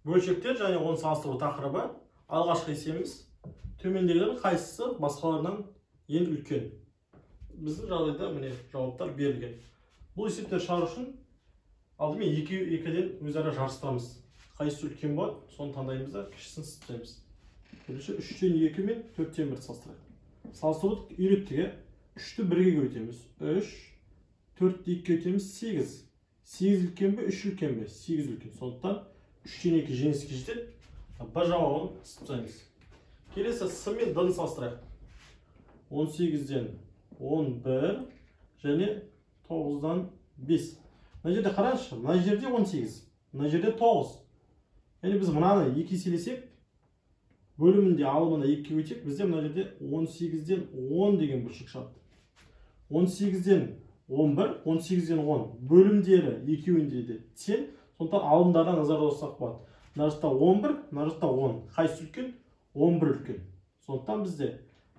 Бөлшектер және оны салыстыру тақырыбы. Алғашқы есебіміз төмендегілердің қайсысы басқаларынан ең үлкен. Біздің жағдайда міне жауаптар берілген. Бұл есептер шығару үшін алдымен екіден өзара жарыстырамыз. Қайсысы үлкен болады, соны таңдаймыз да кішісін сызбаймыз. Бірінші 3-тен 2 мен 4-тен 1 салыстырайық. Салыстыруды үйреттік. 3-ті 1-ге көйтеміз. 3, 4-ті 2-ге көйтеміз. 8. 8 үлкен бе, 3 үлкен бе? 8 үлкен. Сондықтан 3-тен 2 жеңіске жетеді. Бір жауабын сызбаймыз. Келесі с мен д-ны салыстырайық. 18-ден 11 және 9-дан 5. Мына жерде қараңызшы, мына жерде 18, мына жерде 9. Яғни біз мынаны 2 еселесек, бөлімінде алымына 2 көйтсек, бізде мына жерде 18-ден 10 деген бөлшек шығады. 18-ден 11, 18-ден 10. Бөлімдері екеуінде де тең, сондықтан алымдардан назарда ұстақ болады. Мына жақта 11, мына жақта 10. Қайсысы үлкен? 11 үлкен. Сондықтан бізде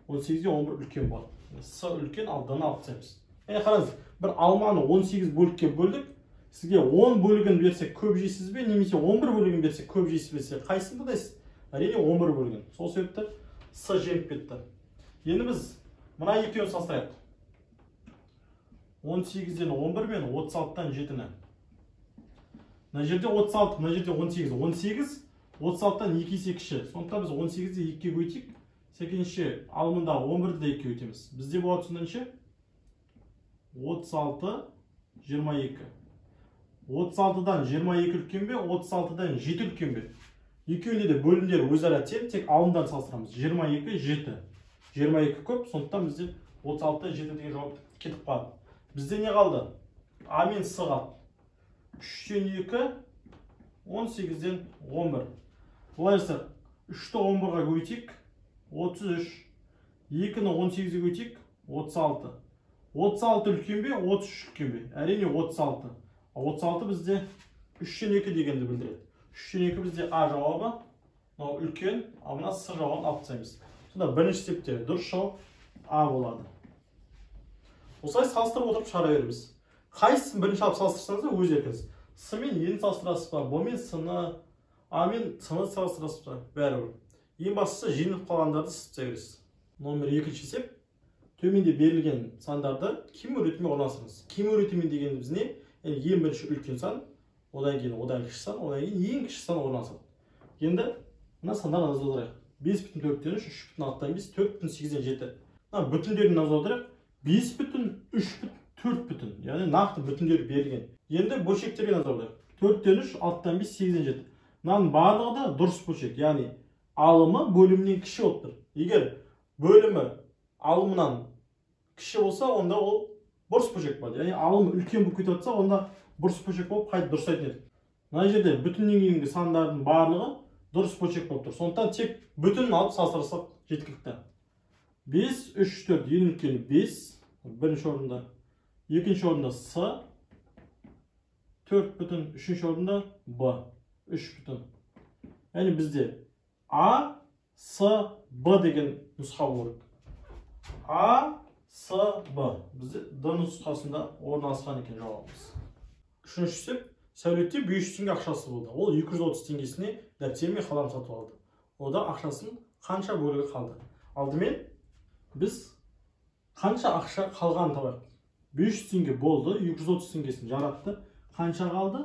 18-де 11 үлкен болады. С үлкен, ал д-ны алып тастаймыз. Қараңыз, бір алманы 18 бөлікке бөлдік. Сізге 10 бөлігін берсек көп жейсіз бе, немесе 11 бөлігін берсек көп жейсіз бе, қайсысын таңдайсыз? Әрине 11 бөлігін. Сол себепті с жеңіп кетті. Енді біз мына екеуін салыстырайық. 18-ден 11 мен 36-дан 7-ні. Мына жерде 36, мына жерде 18. 18 36-дан 2 есе кіші. Сондықтан біз 18-де 2-ге көйтейік. Сәйкесінше алымында 11-де 2 көйтеміз. Бізде болады сонда 36, 22. 36-дан 22 үлкен бе, 36-дан 7 үлкен бе? Екеуінде де бөлімдер өзара тең, тек алымдан салыстырамыз. 22, 7. 22 көп, сондықтан бізде 36-дан 7 деген жауап кетіп қалды. Бізде не қалды? А мен С қалды. 3-тен 2, 18-ден 11. Бұлай жасақ, 3-ті 11-ға көйтейік, 33. 2-ні 18-ге көйтейік, 36. 36 үлкен бе, 33 үлкен бе? Әрине 36. 36 бізде 3-тен 2 дегенді білдіреді. 3-тен 2 бізде А жауабы, үлкен, а мына С жауабын алып тастаймыз. Сонда бірінші есепте дұрыс жауап А болады. Осылай салыстырып отырып шығара береміз. Қайсысын бірінші алып салыстырсаңыз да өз еркіңіз. С мен Е-ні салыстырасыз ба, Б мен С-ны, А мен С-ны салыстырасыз ба, бәрібір. Ең бастысы жеңіліп қалғандарды сызып бересіз. Номер 2 есеп. Төменде берілген сандарды кем ретімен орналастырыңыз. Кем ретімен дегеніміз не? Ең бірінші үлкен сан, одан кейін одан кіші сан, одан кейін ең кіші сан орналасады. Енді мына сандар назар аударайық. 5,4-тен 3, 3,6-тан 5, 4,8-ден 7. Мына бүтіндерін назар аударайық. 5,3, 3,4. Яғни нақты бүтіндер берілген. Енді бөлшектерге назар аударайық. 4-тен 3, 6-тан 5, 8-ден 7. Мынаның барлығы да дұрыс бөлшек. Яғни алымы бөлімнен кіші болып тұр. Егер бөлімі алымынан кіші болса, онда ол бұрыс бөлшек болады. Яғни алымы үлкен болып кетіп жатса, онда бұрыс бөлшек болып қайта дұрыстайтын еді. Мына жерде бүтіннен кейінгі сандардың барлығы дұрыс бөлшек болып тұр. Сондықтан тек бүтінін алып салыстырсақ жеткілікті. 5, 3, 4, ең үлкені 5, бірінші орында. Екінші орында С, 4 бүтін, үшінші орында Б, 3 бүтін. Яғни бізде А, С, Б деген нұсқа болу керек. А, С, Б. Бізде Д нұсқасында орналасқан екен жауабымыз. Үшінші есеп, сәулетте 500 теңге ақшасы болды. Ол 230 теңгесіне дәптер мен қалам сатып алды. Ода ақшасын қанша бөлігі қалды? Алдымен біз қанша ақша қалғанын табайық. 500 теңге болды, 230 теңгесін жаратты. Қанша қалды?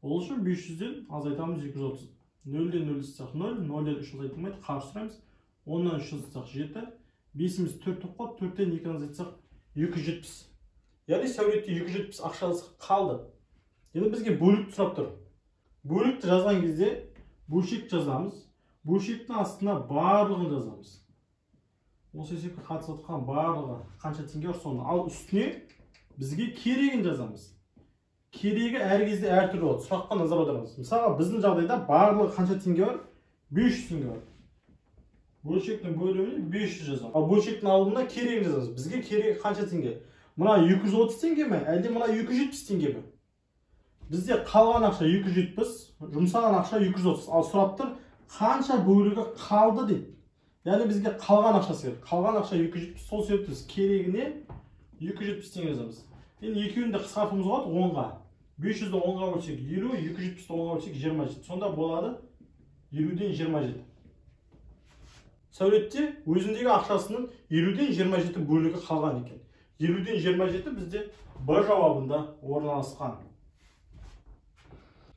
Ол үшін 500-ден азайтамыз 230. 0-ден 0 іздесақ 0, 0-ден 3 азайтылмайды, қарсы сұраймыз. 10-нан 3 іздесақ 7, 5-іміз 4 тоқпап, 4-тен 2 азайтсақ 270. Яғни сәулетте 270 ақшасы қалды. Енді бізге бөлікті сұрап тұр. Бөлікті жазған кезде бөлшекті жазамыз. Бөлшектің астына барлығын жазамыз. Осы есепке қатысып отырған барлығы қанша теңге бар соны. Ал үстіне бізге керегін жазамыз. Керегі әр кезде әртүрлі болады. Сұраққа назар аударамыз. Мысалы, біздің жағдайда барлығы қанша теңге бар? 500 теңге бар. Бөлшектің бөліміне 500 жазамыз. Ал бөлшектің алымына керегін жазамыз. Бізге керегі қанша теңге? Мына 230 теңге ме? Әлде мына 270 теңге ме? Бізде қалған ақша 270, жұмсаған ақша 230. Ал сұрап тұр, қанша бөлігі қалды дейді. Яғни бізге қалған ақшасы керек. Қалған ақша 270, сол себепті біз керегіне 270 теңге жазамыз. Енді екеуін де қысқартуымыз болады 10-ға. 500'ді 10-ға бөлсек 50, 270-ді 10-ға бөлсек 27. Сонда болады 50-ден 27. Сәулетте өзіндегі ақшасының 50-ден 27 бөлігі қалған екен. 50-ден 27 бізде Б жауабында орналасқан.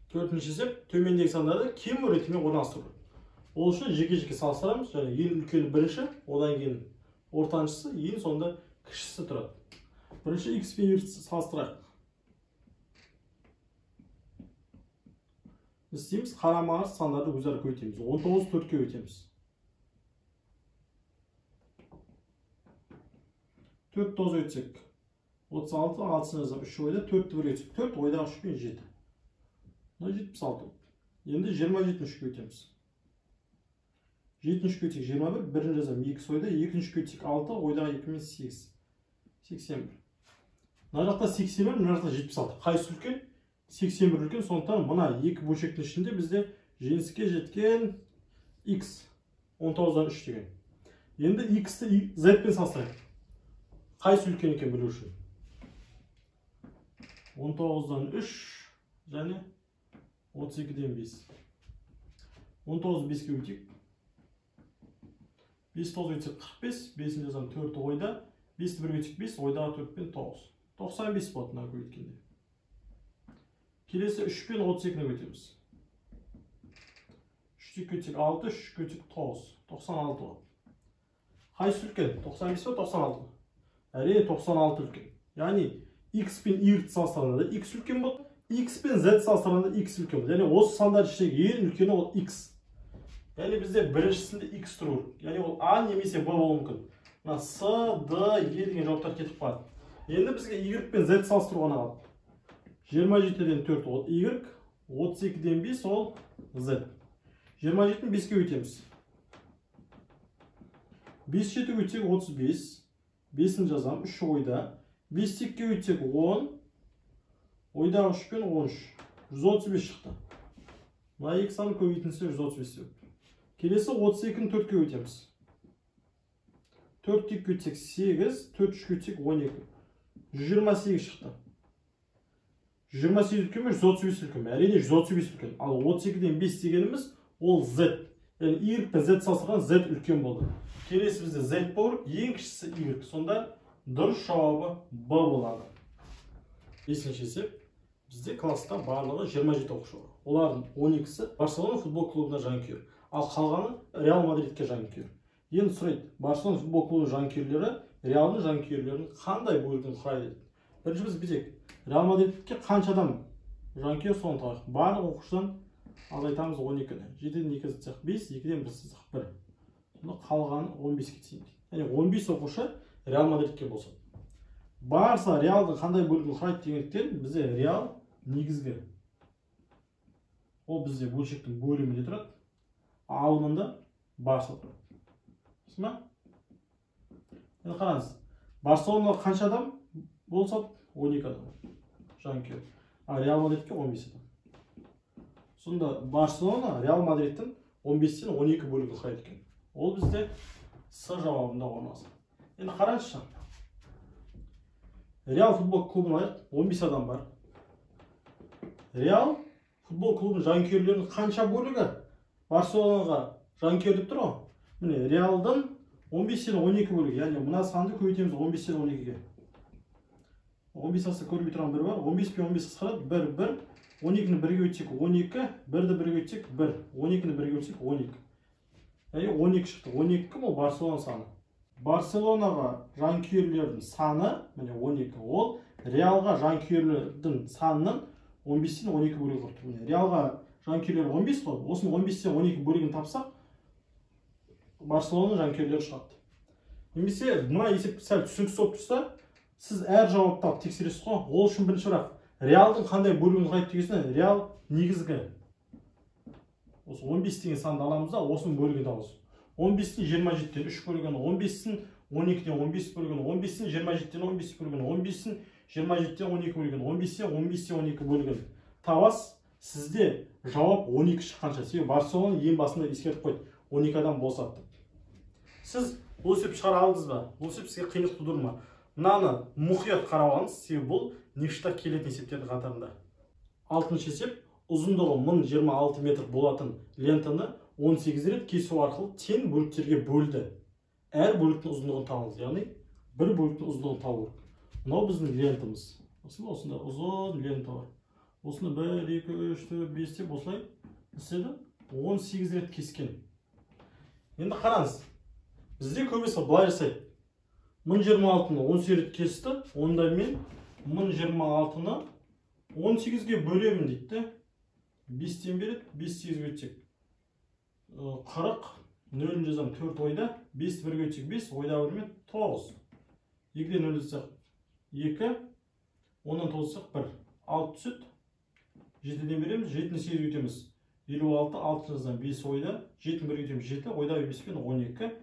Төртінші есеп, төмендегі сандарды кем ретімен орналастыру. Ол үшін жеке-жеке салыстырамыз. Және ең үлкені бірінші, одан кейін ортаншысы, ең сонда кішісі тұрады. Бірінші x пен y салыстырайық. Біз істейміз, қарама-қарсы сандарды өзара көбейтеміз. 19 4-ке өтеміз. 4 9 өтсек 36, 6-сын жазам 3 ойда, 4-ті 1 өтсек 4, ойдағы 3 пен 7. Мына 76. Енді 27-ші өтеміз. 7-ші өтсек 21, 1-ін жазам 2 ойда, 2-ші өтсек 6, ойдағы 2 мен 8. 81. Мына жақта 81, мына жақта 76. Қайсы үлкен? 81 үлкен, сондықтан мына екі бөлшектің ішінде бізде жеңіске жеткен x 19-дан 3 деген. Енді x-ті z-пен салыстырайық. Қайсы үлкен екен білу үшін? 19-дан 3 және 32-ден 5. 19 5-ке өтейік. 5 9 өтсек 45, 5-ін жазам 4 ойда, 5-ті 1 өтсек 5, ойдағы 4 пен 9. 95 болады мына көбейткенде. Келесі 3 пен 32-ні өтеміз. 3-ті өтсек 6, 3-ті өтсек 9, 96 болады. Қайсы үлкен? 95 пе 96? Әрине 96 үлкен. Яғни x пен y салыстырғанда x үлкен болды, x пен z салыстырғанда x үлкен болды. Яғни осы сандар ішіндегі ең үлкені ол x. Яғни бізде біріншісінде x тұру. Яғни ол a немесе b болуы мүмкін. Мына s, d, e деген жауаптар кетіп қалады. Енді бізге y пен z салыстыру ғана қалды. 27-ден 4 ол y, 32-ден 5 ол z. 27-ні 5-ке өтеміз. 5 7 өтсек 35, 5-ін жазам 3 ойда, 5-ке өтсек 10, ойдағы 3 пен 13, 135 шықты. Мына екі саны көбейтінсе 135 өтті. Келесі 32-ні 4-ке өтеміз. 4-ке өтсек 8, 4-ке өтсек 12, 128 шықты. 128 үлкен ме, 135 үлкен ме? Әрине 135 үлкен. Ал 32-ден 5 дегеніміз ол z. Яғни y пен z салыстырған z үлкен болды. Келесі бізде z болып, ең кішісі y. Сонда дұрыс жауабы b болады. Бесінші есеп. Бізде класста барлығы 27 оқушы бар. Олардың 12-сі Барселона футбол клубына жанкүйер. Ал қалғаны Реал Мадридке жанкүйер. Енді сұрайды, Барселона футбол клубының жанкүйерлері Реалдың жанкүйерлерінің қандай бөлігін құрайды? Бірінші біз білсек, Реал Мадридке қанша адам жанкүйер соны табайық. Барлық оқушыдан азайтамыз 12-ні. 7-ден 2 сызсақ 5, 2-ден 1 сызсақ 1. Сонда қалғаны 15-ке тиін. Яғни 15 оқушы Реал Мадридке болса. Барса Реалдың қандай бөлігін құрайды дегендіктен бізде Реал негізгі. Ол бізде бөлшектің бөлімінде тұрады. Алдында Барса тұрады. Ма? Енді қараңыз. Барселонада қанша адам болса 12 адам жанкүйер. А Реал Мадридке 15 адам. Сонда Барселона Реал Мадридтің 15-тен 12 бөлігі құрайды екен. Ол бізде С жауабында орналасқан. Енді қараңызшы. Реал футбол клубын алайық, 15 адам бар. Реал футбол клубының жанкүйерлерінің қанша бөлігі Барселонаға жанкүйер деп тұр ғой. Міне Реалдың 15-тен 12 бөлігі, яғни мына санды көбейтеміз 15-тен 12-ге. 15 асы көрмей тұрған бір бар, 15 пен 15 қысқарады, 1, 1, 12-ні 1-ге өтсек 12, 1-ді 1-ге өтсек 1, 12-ні 1-ге өтсек 12. Яғни 12 шықты. 12 кім ол? Барселона саны. Барселонаға жанкүйерлердің саны, міне 12, ол Реалға жанкүйерлердің санының 15-тен 12 бөлігі құрды. Реалға жанкүйерлер 15 қой, осының 15-тен 12 бөлігін тапсақ, Барселона жанкүйерлері шығады. Немесе мына есеп сәл түсініксіз болып тұрса, сіз әр жауапты алып тексересіз ғой. Ол үшін бірінші сұрақ, Реалдың қандай бөлігін құрайды дегенде, Реал негізгі. Осы 15 деген санды аламыз да, осының бөлігін табамыз. 15-тен 27-тен 3 бөлігін, 15-тен 12-ден 15 бөлігін, 15-тен 27-тен 15 бөлігін, 15-тен 27-тен 12 бөлігін, 15-тен 15-тен 12 бөлігін табасыз. Сізде жауап 12 шыққанша. Себебі Барселона ең басында ескертіп қойды, 12 адам болса. Сіз бұл есеп шығара алдыңыз ба? Бұл есеп сізге қиындық тудырды ма? Мынаны мұқият қарап алыңыз, себебі бұл нешта келетін есептердің қатарында. алтыншы есеп, ұзындығы 1026 метр болатын лентаны 18 рет кесу арқылы тең бөліктерге бөлді. Әр бөліктің ұзындығын табыңыз, яғни бір бөліктің ұзындығын табу. Мынау біздің лентамыз. Осында ұзын лента бар. Осында 1, 2, 3, 4, 5 деп осылай істеді. 18 рет кескен. Енді қараңыз. Бізде көбесі былай жасайды. 1026-ны 18 рет кесті. Онда мен 1026-ны 18-ге бөлемін дейді. 5-тен береді, 5-8-ге өтсек. 40, 0-ін жазам 4 ойда, 5-ті 1-ге өтсек 5, ойда бөлмен 9. 2-ден 0 жасақ 2, 10-нан 9 жасақ 1. 6 түседі. 7-ден береміз, 7-ні 8-ге өтеміз. 56, 6 жазам 5 ойда, 7-ні 1-ге өтеміз 7, ойда 5-пен 12.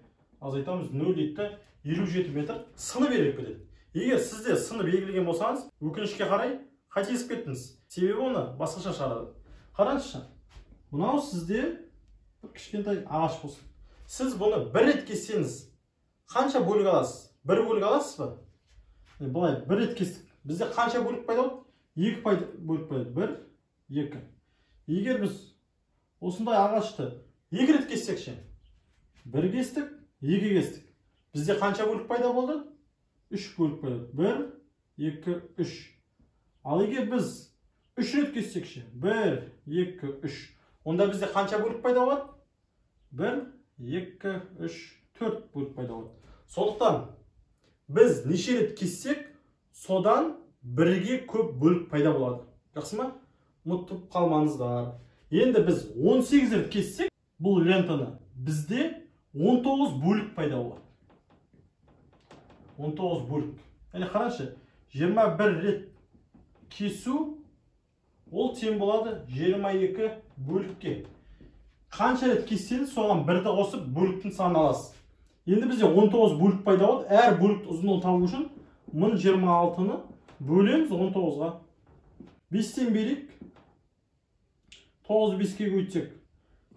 Азайтамыз 0 дейді, 57 метр сыны беріліп кетеді. Егер сізде сыны белгілеген болсаңыз, өкінішке қарай қателесіп кеттіңіз. Себебі оны басқаша шығарады. Қараңызшы, мынау сізде бір кішкентай ағаш болсын. Сіз бұны бір рет кессеңіз, қанша бөлік аласыз? Бір бөлік аласыз ба? Бұлай бір рет кестік. Бізде қанша бөлік пайда болды? 2 бөлік пайда болды. 1, 2. Егер біз осындай ағашты 2 рет кессекші, 1 кестік, 2 кестік. Бізде қанша бөлік пайда болды? 3 бөлік пайда болды. 1, 2, 3. Ал егер біз 3 рет кессекші, 1, 2, 3. Онда бізде қанша бөлік пайда болады? 1, 2, 3, 4 бөлік пайда болады. Сондықтан біз неше рет кессек, содан бірге көп бөлік пайда болады. Жақсы ма? Ұмытып қалмаңыздар. Енді біз 18 рет кессек, бұл лентаны бізде 19 бөлік пайда болады. 19 бөлік. Яғни қарашы, 21 рет кесу ол тең болады 22 бөлікке. Қанша рет кессеңіз, соған бірді қосып бөліктің санын аласыз. Енді бізде 19 бөлік пайда болады. Әр бөлікті ұзындығын табу үшін 1026-ны бөлеміз 19-ға. 5-тен берейік. 9-ды 5-ке өтсек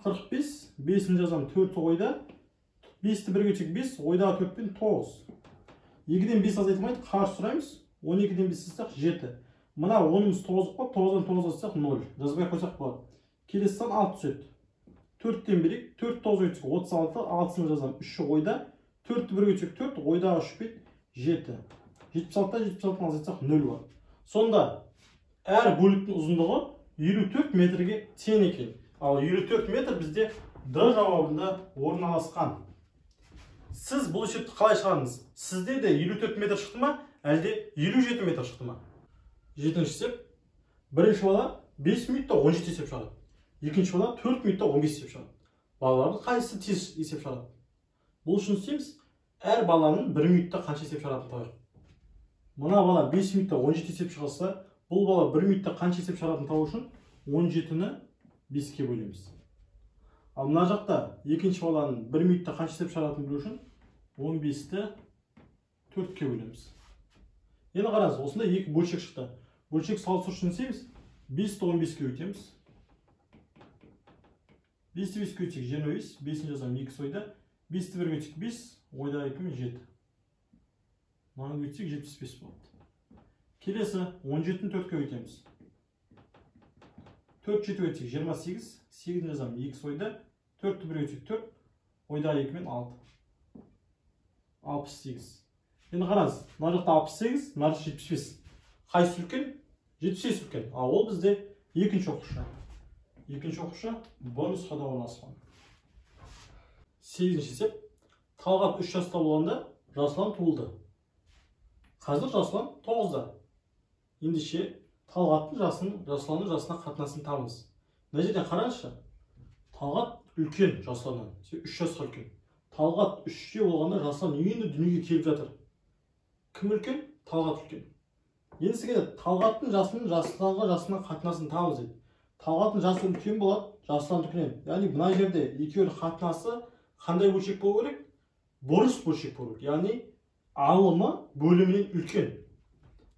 45, 5-ін жазам 4 ойда. 5-ті 1-ге өтсек 5, ойдағы 4-пен 9. 2-ден 5 азайтылмайды, қарсы сұраймыз. 12-ден 5 жазсақ 7. Мына 10-ымыз 9 болып, 9-дан 9 жазсақ 0. Жазбай қойсақ болады. Келесі сан 6 түседі. 4-тен берейік. 4 9 өтсек 36, 6-ны жазам 3 ойда. 4-ті 1-ге өтсек 4, ойдағы 3 бет 7. 76-та 76-ны азайтсақ 0 бар. Сонда әр бөліктің ұзындығы 54 метрге тең екен. Ал 54 метр бізде Д жауабында орналасқан. Сіз бұл есепті қалай шығардыңыз? Сізде де 54 метр шықты ма, әлде 57 метр шықты ма? Жетінші есеп. Бірінші бала 5 минутта 17 есеп шығарады. Екінші бала 4 минутта 15 есеп шығарады. Балалардың қайсысы тез есеп шығарады? Бұл үшін істейміз, әр баланың 1 минутта қанша есеп шығаратынын табайық. Мына бала 5 минутта 17 есеп шығарса, бұл бала 1 минутта қанша есеп шығаратынын табу үшін 17-ні 5-ке бөлеміз. Ал мына жақта екінші баланың 1 минутта қанша есеп шығаратынын білу үшін 15-ті 4-ке бөлеміз. Енді қараңыз, осында 2 бөлшек шықты. Бөлшек салыстыру үшін істейміз. 5-ті 15-ке өтеміз. 5-ті 5-ке өтсек 25, 5-ін жазам 2 ойда. 5-ті 1-ге өтсек 5, ойда 2 мен 7. Маңын өтсек 75 болады. Келесі 17-ні 4-ке өтеміз. 4 7 өтсек 28, 8-ін жазам 2 ойда. 4-ті 1-ге өтсек 4, ойда 2 мен 6. 68. Енді қараңыз, мына жақта 68, мына жақта 75. Қайсысы үлкен? 76 үлкен. Ал ол бізде екінші оқушы. Екінші оқушы бұл нұсқада орналасқан. 8-ші есеп. Талғат 3 жаста болғанда Жасұлан туылды. Қазір Жасұлан 9-да. Ендеше Талғаттың Жасұланның жасына қатынасын табыңыз. Мына жерден қараңызшы. Талғат үлкен Жасұланнан. 3 жасқа үлкен. Талғат 3-те болғанда Жасұлан енді дүниеге келіп жатыр. Кім үлкен? Талғат үлкен. Енді сізге Талғаттың Жасұланға жасына қатынасын табыңыз дейді. Талғаттың жасы үлкен болады, Жасұлан үлкен. Яғни мына жерде екеуінің қатынасы қандай бөлшек болу керек? Бұрыс бөлшек болу керек. Яғни алымы бөлімінен үлкен.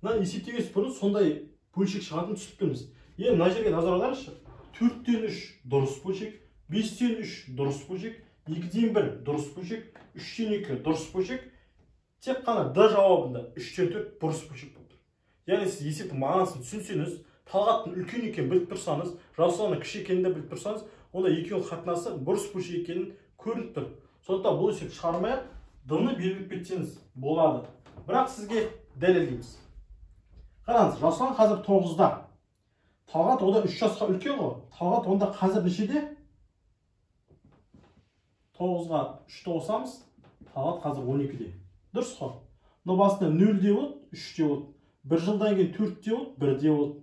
Мына есептеген бұрын сондай бөлшек шығатынын түсініп тұрмыз. Енді мына жерге назар аударыңызшы. 4-тен 3 дұрыс бөлшек, 5-тен 3 дұрыс бөлшек, 2-ден 1 дұрыс бөлшек, 3-тен 2 дұрыс бөлшек. Тек қана Д жауабында 3-тен 4 бұрыс бөлшек болып тұр. Яғни сіз есептің мағынасын түсінсеңіз, талғаттың үлкен екенін біліп тұрсаңыз, Жасұланның кіші екенін де біліп тұрсаңыз, онда екеуінің қатынасы бұрыс бұрыш екенін көрініп тұр. Сондықтан бұл есеп шығармай д-ны белгілеп кетсеңіз болады. Бірақ сізге дәлелдейміз. Қараңыз, Жасұлан қазір 9-да. Талғат одан 3 жасқа үлкен ғой. Талғат онда қазір нешеде? 9-ға 3-ті қосамыз. Талғат қазір 12-де. Дұрыс қой. Мына басында 0-де от, 3-де от. 1 жылдан кейін 4-де от, 1-де от.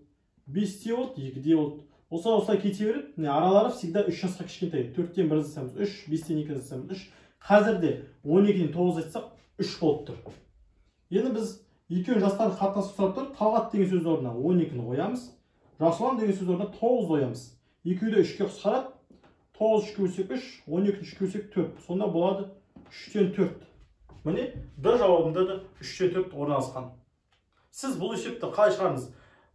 5-де от, 2-де от. Осылай кете береді. Аралары всегда 3 жасқа кішкентай. 4-тен 1 жасаймыз 3, 5-тен 2 жасаймыз 3. Қазірде 12-ден 9 айтсақ 3 болып тұр. Енді біз екеуінің жастарын қатынасы сұрап тұр. Талғат деген сөз орнына 12-ні қоямыз. Жасұлан деген сөз орнына 9 қоямыз. Екеуді 3-ке қысқарады. 9 3-ке бөлсек 3, 12 3-ке бөлсек 4. Сонда болады 3-тен 4. Міне, д жауабында да 3-тен 4 орналасқан. Сіз бұл есепті қалай шығарыңыз?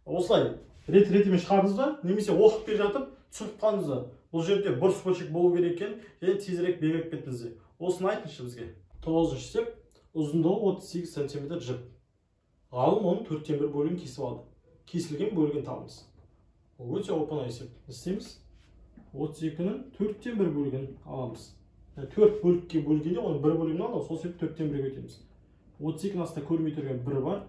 Осылай рет-ретімен шығардыңыз ба? Немесе оқып келе жатып түсініп қалдыңыз ба? Бұл жерде бұрыс бөлшек болу керек екен, және тезірек белгілеп кеттіңіз. Осыны айтыңызшы бізге. 9-шы есеп, ұзындығы 38 см жіп. Ғалым оның 4-тен 1 бөлігін кесіп алды. Кесілген бөлігін табыңыз. Өте оп-оңай есеп. Не істейміз? 32-нің 4-тен 1 бөлігін аламыз. 4 бөлікке бөлгенде оның 1 бөлігін алды, сол себеп 4-тен 1-ге өтеміз. 32-ның астында көрмей тұрған 1 бар.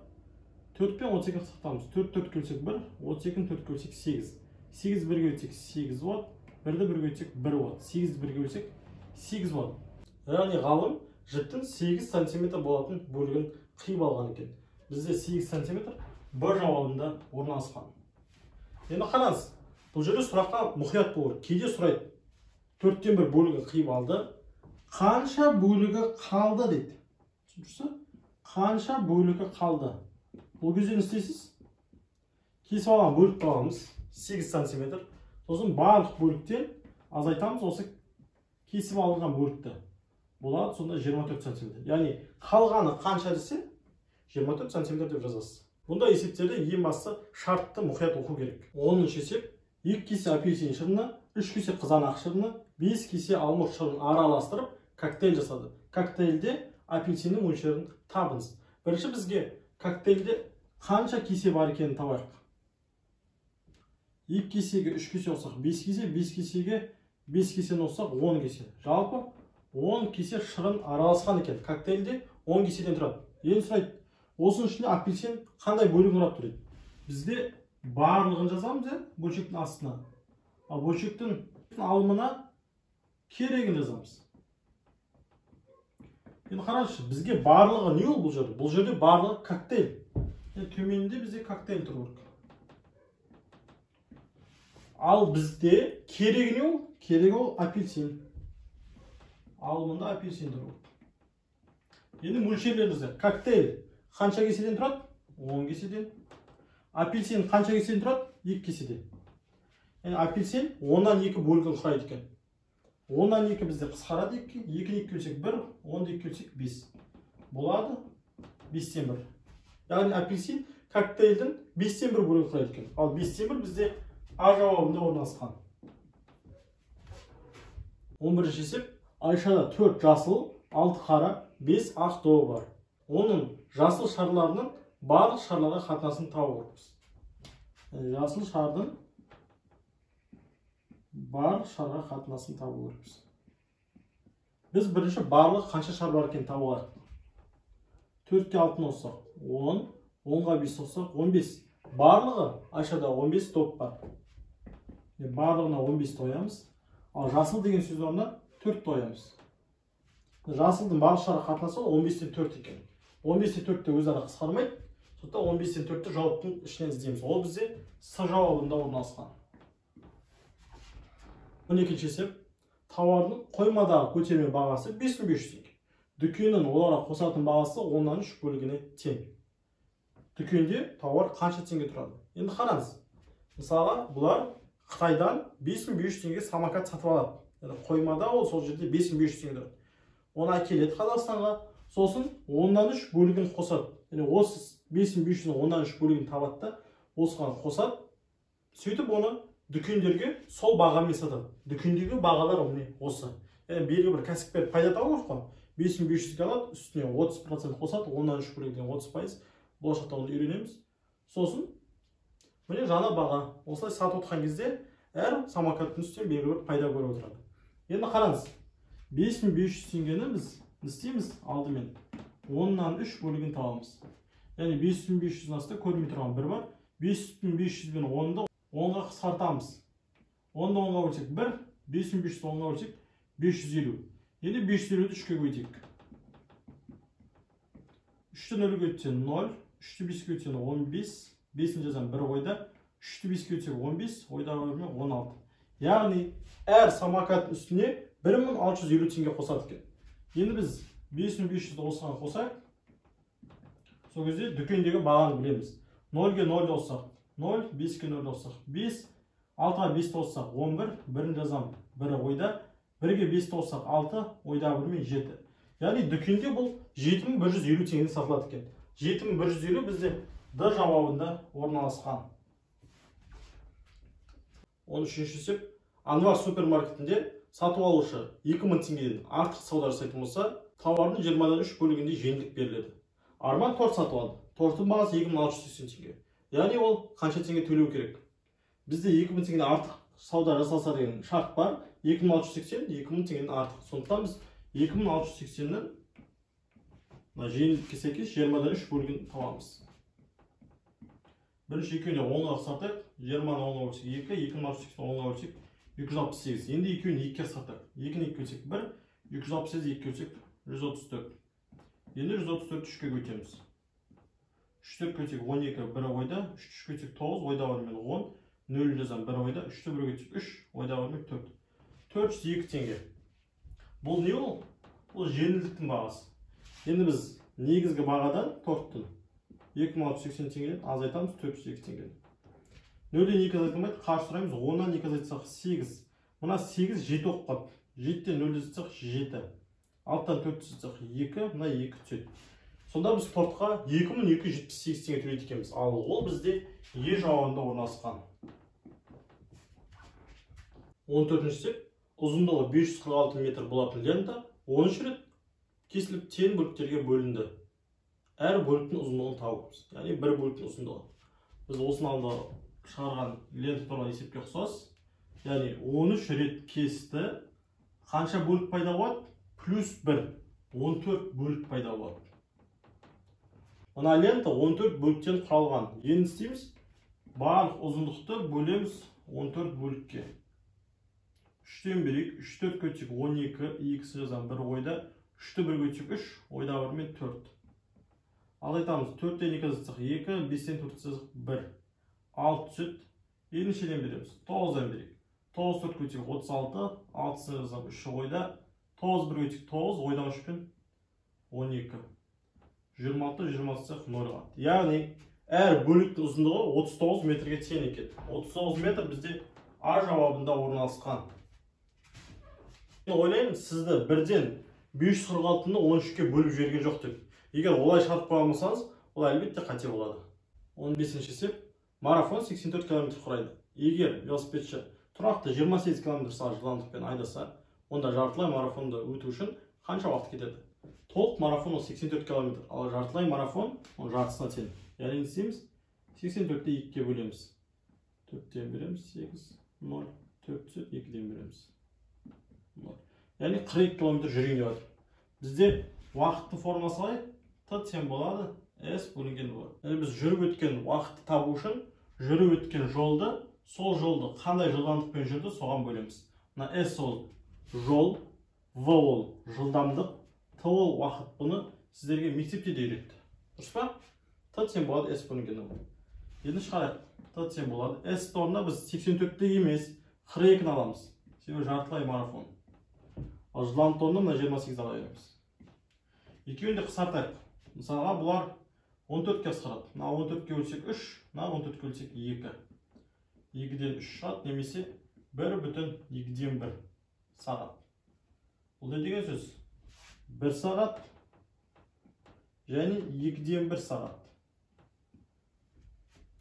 4 пен 18-ні қысқартамыз. 4 көлсек 1, 32-ні 4 көлсек 8. 8 1-ге өтсек 8 болады. 1-ді 1-ге өтсек 1 болады. 8-ді 1-ге өтсек 8 болады. Яғни ғалым жіптің 8 см болатын бөлігін қиып алған екен. Бізде 8 см бір жауабында орналасқан. Енді қараңыз, бұл жерде сұраққа мұқият болу. Кейде сұрайды. 4-тен 1 бөлігін қиып алды. Қанша бөлігі қалды дейді. Түсінсіз? Қанша бөлігі қалды? Бұл кезде не істейсіз? Кесіп алған бөлікті аламыз. 8 см. Сосын барлық бөліктен азайтамыз осы кесіп алынған бөлікті. Болады сонда 24 см. Яғни қалғаны қанша десе 24 см деп жазасыз. Бұнда есептерде ең басты шартты мұқият оқу керек. 10-шы есеп 2 кесе апельсин шырыны, 3 кесе қызанақ шырыны, 5 кесе алмұрт шырынын араластырып коктейль жасады. Коктейльде апельсиннің мөлшерін табыңыз. Бірінші бізге коктейльде қанша кесе бар екенін табайық. 2 кесеге 3 кесе қоссақ 5 кесе, 5 кесеге 5 кесені қоссақ 10 кесе. Жалпы 10 кесе шырын араласқан екен. Коктейльде 10 кеседен тұрады. Енді сұрайды, осының ішінде апельсин қандай бөлігін құрап тұр? Бізде барлығын жазамыз, бөлшектің астына. Ал бөлшектің алымына керегін жазамыз. Енді қараңызшы, бізге барлығы не ол бұл жерде? Бұл жерде барлығы коктейль. Төменінде бізде коктейль тұр. Ал бізде керегі не ол? Керегі ол апельсин. Алымында апельсин тұр. Енді мөлшерлерімізде коктейль қанша кеседен тұрады? 10 кеседен. Апельсин қанша кеседен тұрады? 2 кеседен. Yani апельсин 10-дан 2 бөлігін құрайды екен. 10-дан 2 бізде қысқарады 2, 2-ні 2 көлсек 1, 10-ды 2 көлсек 5. Болады 5-тен 1. Яғни апельсин коктейльдің 5-тен 1 бөлігін құрайды екен. Ал 5-тен 1 бізде А жауабында орналасқан. 11-ші есеп. Айшада 4 жасыл, 6 қара, 5 ақ добы бар. Оның жасыл шарларының барлық шарларға қатынасын тауып отырмыз. Жасыл шардың барлық шарға қатынасын табу керекпіз. Біз бірінші барлық қанша шар бар екенін табу керек. 4-те 6-ны қоссақ 10, 10-ға 5 қоссақ 15. Барлығы Айшада 15 топ бар. Барлығына 15 қоямыз. Ал жасыл деген сөз орнына 4 қоямыз. Жасылдың барлық шарға қатынасы 15-тен 4 екен. 15-тен 4-те өзара қысқармайды. Сондықтан 15-тен 4-те жауаптың ішінен іздейміз. Ол бізде С жауабында орналасқан. 12-ші есеп. Тауардың қоймадағы көтерме бағасы 5500 теңге. Дүкеннің оларға қосатын бағасы 10-нан 3 бөлігіне тең. Дүкенде тауар қанша теңге тұрады? Енді қараңыз. Мысалға, бұлар Қытайдан 5500 теңге самокат сатып алады. Қоймада ол сол жерде 5500 теңге тұрады. Оны әкеледі Қазақстанға, сосын 10-нан 3 бөлігін қосады. Осы 5500-дің 10-нан 3 бөлігін табады да, осыған қосады. Сөйтіп оны дүкендерге сол бағамен сатады. Дүкендегі бағалар осы. Белгілі бір кәсіпкер пайда табу қой. 5500-ге алады, үстіне 30% қосады, 10-нан 3 бөлігінен 30%. Болашақта оны үйренеміз. Сосын міне жаңа баға. Осылай сатып отырған кезде әр самокаттың үстінен белгілі бір пайда көріп отырады. Енді қараңыз, 5500 теңгені біз не істейміз? Алдымен 10-нан 3 бөлігін табамыз. Яғни 5500-дің астында көрмей тұрған 1 бар. 5500 бен 10-ды 10-ға қысқартамыз. 10-ды 10-ға бөлсек 1, 5500-ді 10-ға бөлсек 550. Енді 550-ді 3-ке көйтейік. 3-ті 0-ге өтсен 0, 3-ті 5-ке өтсен 15, 5-ін жазам 1 ойда, 3-ті 5-ке өтсек 15, ойдағы өрме 16. Яғни, әр самокаттың үстіне 1650 теңге қосады екен. Енді біз 5500-ді осыған қосайық. Сол кезде дүкендегі бағаны білеміз. 0-ге 0 қоссақ 0, 5-ке 0 қоссақ 5, 6-ға 5 қоссақ 11, 1-ін жазам 1 ойда, 1-ге 5 қоссақ 6, ойдағы өрме 7. Яғни дүкенде бұл 7150 теңгеден сатылады екен. 7150 бізде Д жауабында орналасқан. 13-ші есеп. Анвар супермаркетінде сатып алушы 2000 теңгеден артық сауда жасайтын болса, тауардың 20-дан 3 бөлігінде жеңілдік беріледі. Арман торт сатып алды. Торттың бағасы 2680 теңге. Яғни ол қанша теңге төлеу керек? Бізде 2000 теңгеден артық сауда жасалса деген шарт бар. 2680, 2000 теңгеден артық. Сондықтан біз 2680-нің жеңілдікке сәйкес 20-дан 3 бөлігін табамыз. Бірінші екеуіне 10-ға қысқартайық. 20-ны 10-ға бөлсек 2, 2680-ні 10-ға бөлсек 268. Енді екеуіне 2-ге қысқартайық. 2-ні 2-ге бөлсек 1, 268-ді 2-ге бөлсек 134. Енді 134-ті 3-ке көтеміз. 3-ті 4-ке бөлсек 12, 1 ойда, 3-ті 3-ке бөлсек 9, ойда бар мен 10, 0 жазам 1 ойда, 3-ті 1-ге бөлсек 3, ойда бар мен 4. 402 теңге. Бұл не ол? Бұл жеңілдіктің бағасы. Енді біз негізгі бағадан торттың 2680 теңгеден азайтамыз 402 теңгеден. 0-ден 2 азайтылмайды, қарсы сұраймыз. 10-нан 2 азайтсақ 8. Мына 8 7 оқып қалды. 7-ден 0 азайтсақ 7. 6-дан 4 азайтсақ 2, мына 2 түседі. Сонда біз тортқа 2278 теңге төлейді екенбіз. Ал ол бізде Е жауабында орналасқан. 14-ші есеп. Ұзындығы 546 метр болатын лента 13 рет кесіліп тең бөліктерге бөлінді. Әр бөліктің ұзындығын табамыз. Яғни бір бөліктің ұзындығы. Біз осыны алда шығарған лента туралы есепке ұқсас. Яғни 13 рет кесті. Қанша бөлік пайда болады? Плюс 1. 14 бөлік пайда болады. Мына лента 14 бөліктен құралған. Енді істейміз. Барлық ұзындықты бөлеміз 14 бөлікке. 3-тен берейік. 3-4 көтсек 12, 2 жазам 1 ойда. 3-ті 1 көтсек 3, ойда бар мен 4. Ал айтамыз 4-тен 2 жазсақ 2, 5-тен 4 жазсақ 1. 6 түседі. Еніншеден береміз. 9-дан берейік. 9 4 көтсек 36, 6-сын жазсақ 3 ойда. 9 1 көтсек 9, ойда 3 пен 12. 26, 20 жазсақ 0 қалады. Яғни әр бөліктің ұзындығы 39 метрге тең екен. 39 метр бізде А жауабында орналасқан. Ойлаймын, сізді бірден 546-ны 13-ке бөліп жіберген жоқ деп. Егер олай шарт қойған болсаңыз, ол әлбетте қате болады. 15-ші есеп. Марафон 84 км құрайды. Егер велосипедші тұрақты 28 км жылдамдықпен айдаса, онда жартылай марафонды өту үшін қанша уақыт кетеді? Толық марафон 84 км, ал жартылай марафон жартысына тең. Яғни істейміз, 84-ті 2-ке бөлеміз. 4-тен береміз, 8, 0, 4 түседі, 2-ден береміз. Яғни 42 км жүрген деп жатыр. Бізде уақытты формуласы қалай? Т тең болады, S бөлінген болады. Яғни біз жүріп өткен уақытты табу үшін жүріп өткен жолды, сол жолды қандай жылдамдықпен жүрді, соған бөлеміз. Мына S ол жол, V ол жылдамдық, Т ол уақыт. Бұны сіздерге мектепте де үйретті. Дұрыс па? Т тең болады, S бөлінген болады. Енді шығарайық. Т тең болады. S орнына біз 84-ті емес, 42-ні аламыз. Себебі жартылай марафон. Ал жылдамдық орнына мына 28-ді алайық. Екеуін де қысқартайық. Мысалға бұлар 14-ке қысқарады. Мына 14-ке бөлсек 3, мына 14-ке бөлсек 2. 2-ден 3 шығады, немесе 1,2-ден 1 сағат. Бұл не деген сөз? 1 сағат және 2-ден 1 сағат.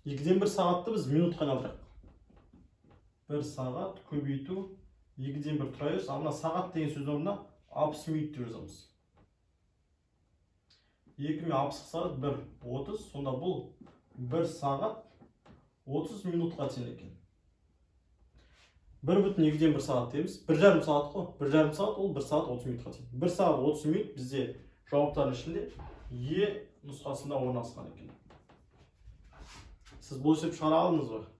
2-ден 1 сағатты біз минутқа айналдырайық. 1 сағат көбейту 2-ден 1 тұрайыз. Ал мына сағат деген сөз орнына 60 минут деп жазамыз. 2 мен 60 сағат 1, 30. Сонда бұл 1 сағат 30 минутқа тең екен. 1,2-ден 1 сағат дейміз. 1,5 сағат қой. 1,5 сағат ол 1 сағат 30 минутқа тең. 1 сағат 30 минут бізде жауаптардың ішінде Е нұсқасында орналасқан екен. Сіз бұл есеп шығара алдыңыз ба?